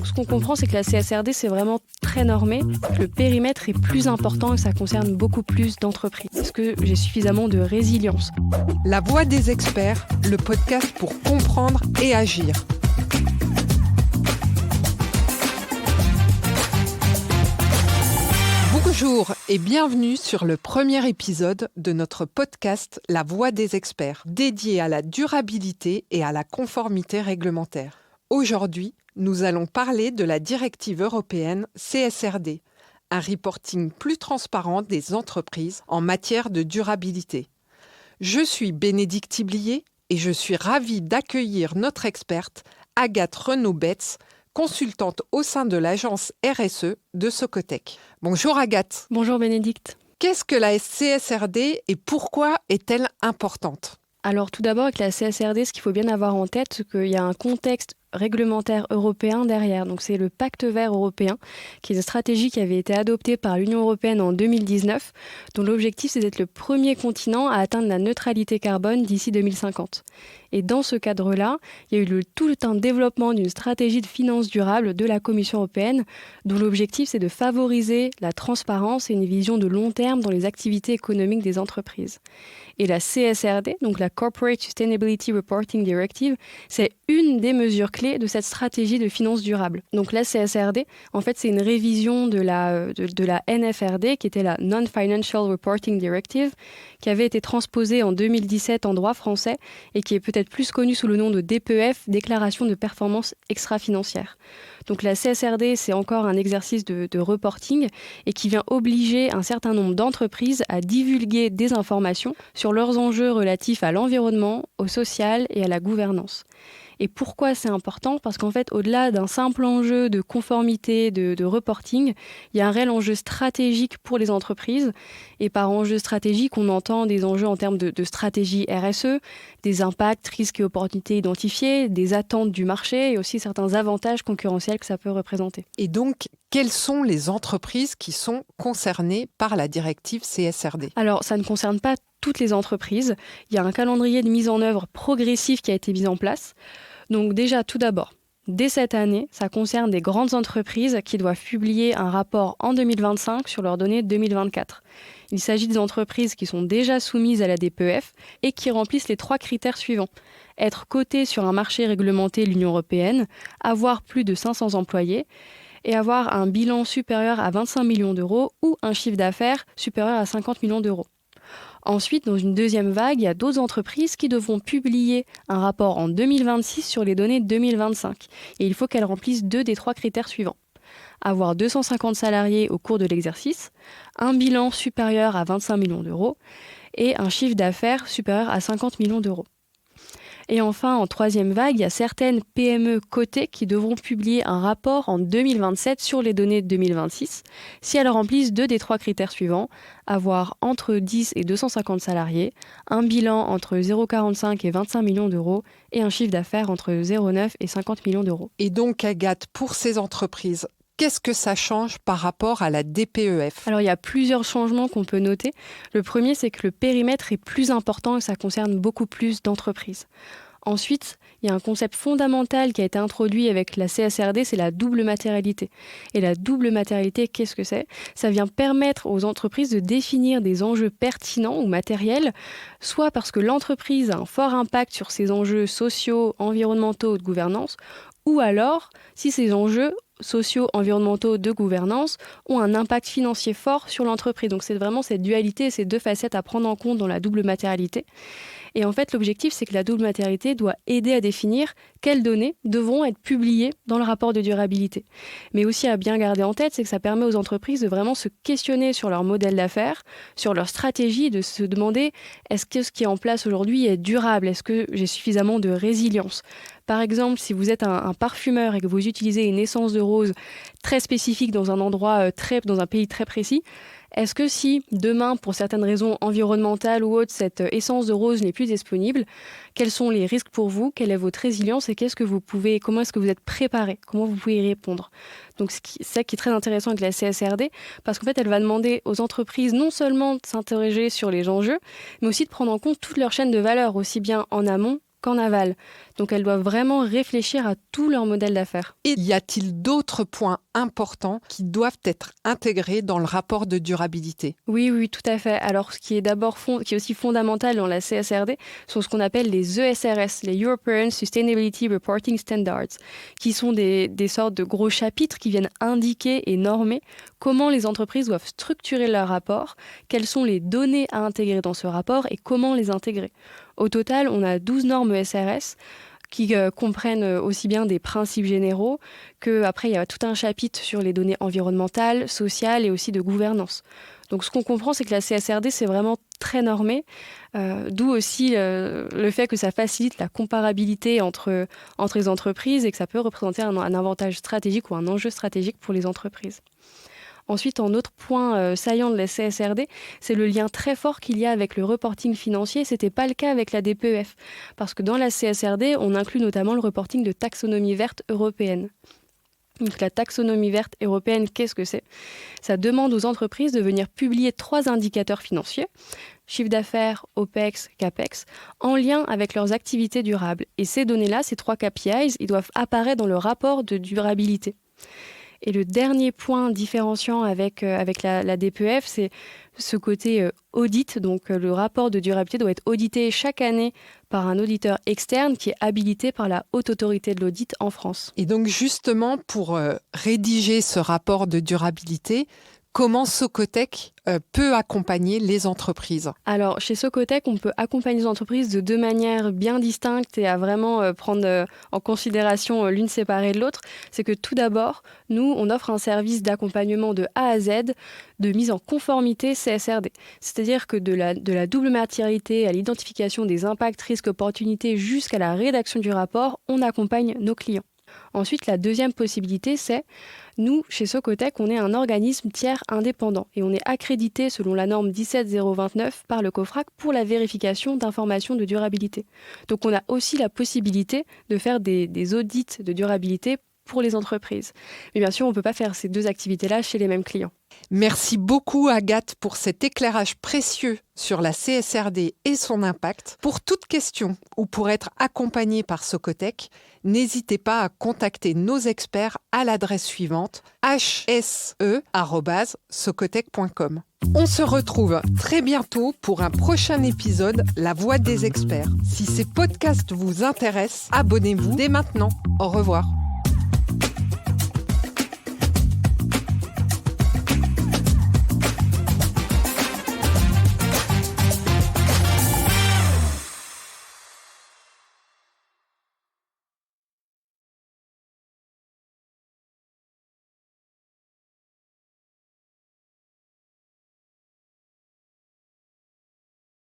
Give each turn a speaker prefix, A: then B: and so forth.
A: Donc ce qu'on comprend, c'est que la CSRD, c'est vraiment très normé, que le périmètre est plus important et ça concerne beaucoup plus d'entreprises. Est-ce que j'ai suffisamment de résilience ?
B: La Voix des experts, le podcast pour comprendre et agir. Bonjour et bienvenue sur le premier épisode de notre podcast La Voix des experts, dédié à la durabilité et à la conformité réglementaire. Aujourd'hui, nous allons parler de la directive européenne CSRD, un reporting plus transparent des entreprises en matière de durabilité. Je suis Bénédicte Tiblier et je suis ravie d'accueillir notre experte Agathe Renaud-Betz, consultante au sein de l'agence RSE de Socotec. Bonjour Agathe.
A: Bonjour Bénédicte.
B: Qu'est-ce que la CSRD et pourquoi est-elle importante ?
A: Alors tout d'abord, avec la CSRD, ce qu'il faut bien avoir en tête, c'est qu'il y a un contexte réglementaire européen derrière. Donc c'est le Pacte vert européen, qui est une stratégie qui avait été adoptée par l'Union européenne en 2019, dont l'objectif c'est d'être le premier continent à atteindre la neutralité carbone d'ici 2050. Et dans ce cadre-là, il y a eu tout un développement d'une stratégie de finance durable de la Commission européenne, dont l'objectif c'est de favoriser la transparence et une vision de long terme dans les activités économiques des entreprises. Et la CSRD, donc la Corporate Sustainability Reporting Directive, c'est une des mesures clés de cette stratégie de finance durable. Donc la CSRD, en fait, c'est une révision de la NFRD, qui était la Non-Financial Reporting Directive, qui avait été transposée en 2017 en droit français et qui est peut-être plus connue sous le nom de DPEF, Déclaration de performance extra-financière. Donc la CSRD, c'est encore un exercice de reporting et qui vient obliger un certain nombre d'entreprises à divulguer des informations sur leurs enjeux relatifs à l'environnement, au social et à la gouvernance. Et pourquoi c'est important ? Parce qu'en fait, au-delà d'un simple enjeu de conformité, de reporting, il y a un réel enjeu stratégique pour les entreprises. Et par enjeu stratégique, on entend des enjeux en termes de stratégie RSE, des impacts, risques et opportunités identifiés, des attentes du marché et aussi certains avantages concurrentiels que ça peut représenter.
B: Et donc, quelles sont les entreprises qui sont concernées par la directive CSRD ?
A: Alors, ça ne concerne pas toutes les entreprises. Il y a un calendrier de mise en œuvre progressif qui a été mis en place. Donc déjà, tout d'abord, dès cette année, ça concerne des grandes entreprises qui doivent publier un rapport en 2025 sur leurs données 2024. Il s'agit des entreprises qui sont déjà soumises à la DPEF et qui remplissent les 3 critères suivants. Être cotées sur un marché réglementé de l'Union européenne, avoir plus de 500 employés et avoir un bilan supérieur à 25 millions d'euros ou un chiffre d'affaires supérieur à 50 millions d'euros. Ensuite, dans une deuxième vague, il y a d'autres entreprises qui devront publier un rapport en 2026 sur les données 2025. Et il faut qu'elles remplissent 2 des 3 critères suivants. Avoir 250 salariés au cours de l'exercice, un bilan supérieur à 25 millions d'euros et un chiffre d'affaires supérieur à 50 millions d'euros. Et enfin, en troisième vague, il y a certaines PME cotées qui devront publier un rapport en 2027 sur les données de 2026 si elles remplissent 2 des 3 critères suivants, avoir entre 10 et 250 salariés, un bilan entre 0,45 et 25 millions d'euros et un chiffre d'affaires entre 0,9 et 50 millions d'euros.
B: Et donc, Agathe, pour ces entreprises, qu'est-ce que ça change par rapport à la DPEF ?
A: Alors, il y a plusieurs changements qu'on peut noter. Le premier, c'est que le périmètre est plus important et ça concerne beaucoup plus d'entreprises. Ensuite, il y a un concept fondamental qui a été introduit avec la CSRD, c'est la double matérialité. Et la double matérialité, qu'est-ce que c'est ? Ça vient permettre aux entreprises de définir des enjeux pertinents ou matériels, soit parce que l'entreprise a un fort impact sur ces enjeux sociaux, environnementaux ou de gouvernance, ou alors si ces enjeux sociaux, environnementaux, de gouvernance ont un impact financier fort sur l'entreprise. Donc c'est vraiment cette dualité, ces 2 facettes à prendre en compte dans la double matérialité. Et en fait, l'objectif, c'est que la double matérialité doit aider à définir quelles données devront être publiées dans le rapport de durabilité. Mais aussi à bien garder en tête, c'est que ça permet aux entreprises de vraiment se questionner sur leur modèle d'affaires, sur leur stratégie, de se demander est-ce que ce qui est en place aujourd'hui est durable ? Est-ce que j'ai suffisamment de résilience ? Par exemple, si vous êtes un parfumeur et que vous utilisez une essence de rose très spécifique dans un endroit dans un pays très précis, est-ce que si demain, pour certaines raisons environnementales ou autres, cette essence de rose n'est plus disponible, quels sont les risques pour vous ? Quelle est votre résilience et comment est-ce que vous êtes préparé ? Comment vous pouvez y répondre ? Donc c'est ça qui est très intéressant avec la CSRD, parce qu'en fait, elle va demander aux entreprises non seulement de s'interroger sur les enjeux, mais aussi de prendre en compte toute leur chaîne de valeur, aussi bien en amont qu'en aval. Donc elles doivent vraiment réfléchir à tout leur modèle d'affaires.
B: Et y a-t-il d'autres points importants qui doivent être intégrés dans le rapport de durabilité ?
A: Oui, tout à fait. Alors ce qui est qui est aussi fondamental dans la CSRD sont ce qu'on appelle les ESRS, les European Sustainability Reporting Standards, qui sont des sortes de gros chapitres qui viennent indiquer et normer comment les entreprises doivent structurer leur rapport, quelles sont les données à intégrer dans ce rapport et comment les intégrer. Au total, on a 12 normes ESRS qui comprennent aussi bien des principes généraux qu'après, il y a tout un chapitre sur les données environnementales, sociales et aussi de gouvernance. Donc ce qu'on comprend, c'est que la CSRD, c'est vraiment très normé, d'où aussi le fait que ça facilite la comparabilité entre les entreprises et que ça peut représenter un avantage stratégique ou un enjeu stratégique pour les entreprises. Ensuite, un autre point saillant de la CSRD, c'est le lien très fort qu'il y a avec le reporting financier. Ce n'était pas le cas avec la DPEF, parce que dans la CSRD, on inclut notamment le reporting de taxonomie verte européenne. Donc la taxonomie verte européenne, qu'est-ce que c'est ? Ça demande aux entreprises de venir publier 3 indicateurs financiers, chiffre d'affaires, OPEX, CAPEX, en lien avec leurs activités durables. Et ces données-là, ces 3 KPIs, ils doivent apparaître dans le rapport de durabilité. Et le dernier point différenciant avec la DPEF, c'est ce côté audit. Donc le rapport de durabilité doit être audité chaque année par un auditeur externe qui est habilité par la Haute Autorité de l'Audit en France.
B: Et donc justement, pour rédiger ce rapport de durabilité, comment Socotec peut accompagner les entreprises ?
A: Alors, chez Socotec, on peut accompagner les entreprises de 2 manières bien distinctes et à vraiment prendre en considération l'une séparée de l'autre. C'est que tout d'abord, nous, on offre un service d'accompagnement de A à Z, de mise en conformité CSRD. C'est-à-dire que de la double matérialité à l'identification des impacts, risques, opportunités jusqu'à la rédaction du rapport, on accompagne nos clients. Ensuite, la deuxième possibilité, c'est nous, chez Socotec, on est un organisme tiers indépendant et on est accrédité selon la norme 17029 par le COFRAC pour la vérification d'informations de durabilité. Donc on a aussi la possibilité de faire des audits de durabilité pour les entreprises. Mais bien sûr, on ne peut pas faire ces 2 activités-là chez les mêmes clients.
B: Merci beaucoup Agathe pour cet éclairage précieux sur la CSRD et son impact. Pour toute question ou pour être accompagné par Socotec, n'hésitez pas à contacter nos experts à l'adresse suivante hse@socotec.com. On se retrouve très bientôt pour un prochain épisode La Voix des experts. Si ces podcasts vous intéressent, abonnez-vous dès maintenant. Au revoir.